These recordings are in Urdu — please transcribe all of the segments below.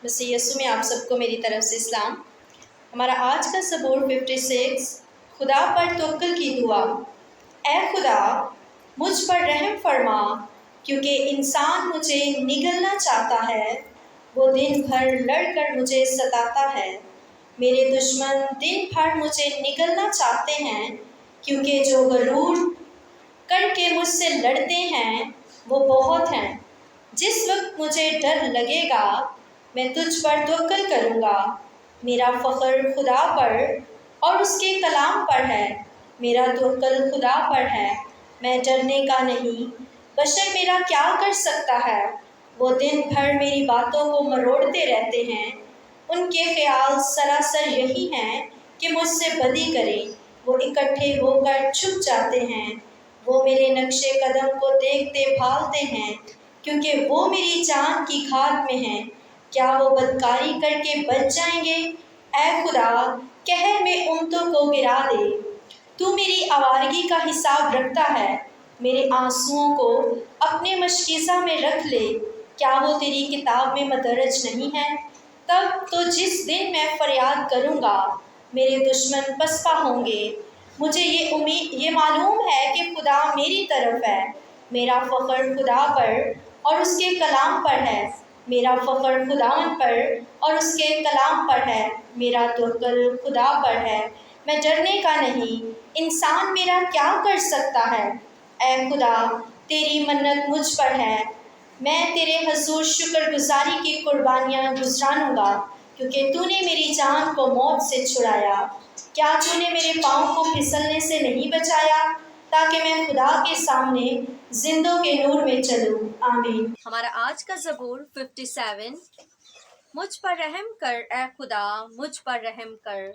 مسیح یسوع میں آپ سب کو میری طرف سے اسلام۔ ہمارا آج کا زبور 56، خدا پر توکل کی دعا۔ اے خدا، مجھ پر رحم فرما، کیونکہ انسان مجھے نگلنا چاہتا ہے۔ وہ دن بھر لڑ کر مجھے ستاتا ہے۔ میرے دشمن دن بھر مجھے نگلنا چاہتے ہیں، کیونکہ جو غرور کر کے مجھ سے لڑتے ہیں وہ بہت ہیں۔ جس وقت مجھے ڈر لگے گا میں تجھ پر توکل کروں گا۔ میرا فخر خدا پر اور اس کے کلام پر ہے۔ میرا توکل خدا پر ہے، میں ڈرنے کا نہیں۔ بشر میرا کیا کر سکتا ہے؟ وہ دن بھر میری باتوں کو مروڑتے رہتے ہیں۔ ان کے خیال سراسر یہی ہیں کہ مجھ سے بدی کریں۔ وہ اکٹھے ہو کر چھپ جاتے ہیں۔ وہ میرے نقش قدم کو دیکھتے بھالتے ہیں، کیونکہ وہ میری جان کی گھاٹ میں ہیں۔ کیا وہ بدکاری کر کے بچ جائیں گے؟ اے خدا، قہر میں امتوں کو گرا دے۔ تو میری آوارگی کا حساب رکھتا ہے۔ میرے آنسوؤں کو اپنے مشکیزہ میں رکھ لے۔ کیا وہ تیری کتاب میں مدرج نہیں ہے؟ تب تو جس دن میں فریاد کروں گا میرے دشمن پسپا ہوں گے۔ مجھے یہ معلوم ہے کہ خدا میری طرف ہے۔ میرا فخر خدا پر اور اس کے کلام پر ہے۔ میرا فخر خداوند پر اور اس کے کلام پر ہے۔ میرا توکل خدا پر ہے، میں ڈرنے کا نہیں۔ انسان میرا کیا کر سکتا ہے؟ اے خدا، تیری منت مجھ پر ہے۔ میں تیرے حضور شکر گزاری کی قربانیاں گزرانوں گا، کیونکہ تو نے میری جان کو موت سے چھڑایا۔ کیا تو نے میرے پاؤں کو پھسلنے سے نہیں بچایا، تاکہ میں خدا کے سامنے زندوں کے نور میں چلوں؟ آمین۔ ہمارا آج کا زبور 57۔ مجھ پر رحم کر اے خدا، مجھ پر رحم کر،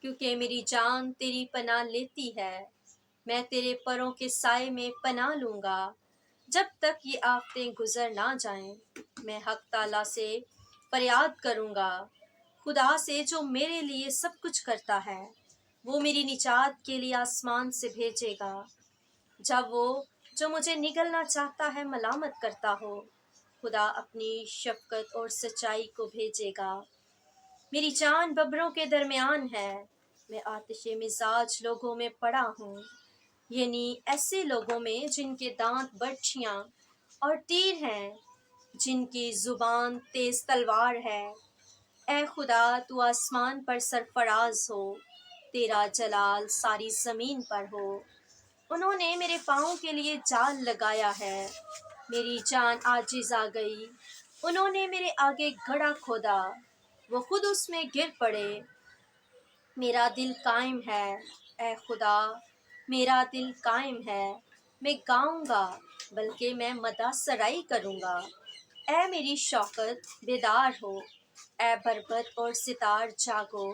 کیونکہ میری جان تیری پناہ لیتی ہے۔ میں تیرے پروں کے سائے میں پناہ لوں گا، جب تک یہ آفتیں گزر نہ جائیں۔ میں حق تعالیٰ سے فریاد کروں گا، خدا سے جو میرے لیے سب کچھ کرتا ہے۔ وہ میری نجات کے لیے آسمان سے بھیجے گا، جب وہ جو مجھے نگلنا چاہتا ہے ملامت کرتا ہو۔ خدا اپنی شفقت اور سچائی کو بھیجے گا۔ میری جان ببروں کے درمیان ہے۔ میں آتش مزاج لوگوں میں پڑا ہوں، یعنی ایسے لوگوں میں جن کے دانت برچھیاں اور تیر ہیں، جن کی زبان تیز تلوار ہے۔ اے خدا، تو آسمان پر سرفراز ہو، تیرا جلال ساری زمین پر ہو۔ انہوں نے میرے پاؤں کے لیے جال لگایا ہے، میری جان عاجز آ گئی۔ انہوں نے میرے آگے گڑھا کھودا، وہ خود اس میں گر پڑے۔ میرا دل قائم ہے، اے خدا، میرا دل قائم ہے۔ میں گاؤں گا، بلکہ میں مدح سرائی کروں گا۔ اے میری شوکت، بیدار ہو۔ اے بربط اور ستار جاگو۔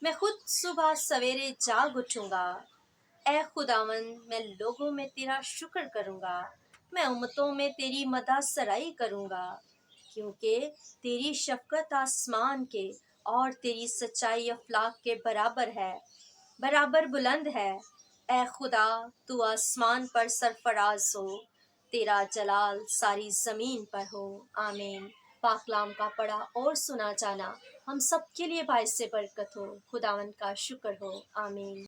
میں خود صبح سویرے جاگ اٹھوں گا۔ اے خداوند، میں لوگوں میں تیرا شکر کروں گا۔ میں امتوں میں تیری مدح سرائی کروں گا، کیونکہ تیری شفقت آسمان کے اور تیری سچائی افلاک کے برابر ہے، برابر بلند ہے۔ اے خدا، تو آسمان پر سرفراز ہو، تیرا جلال ساری زمین پر ہو۔ آمین۔ پاک کلام کا پڑھا اور سنا جانا ہم سب کے لیے باعث برکت ہو۔ خداوند کا شکر ہو۔ آمین۔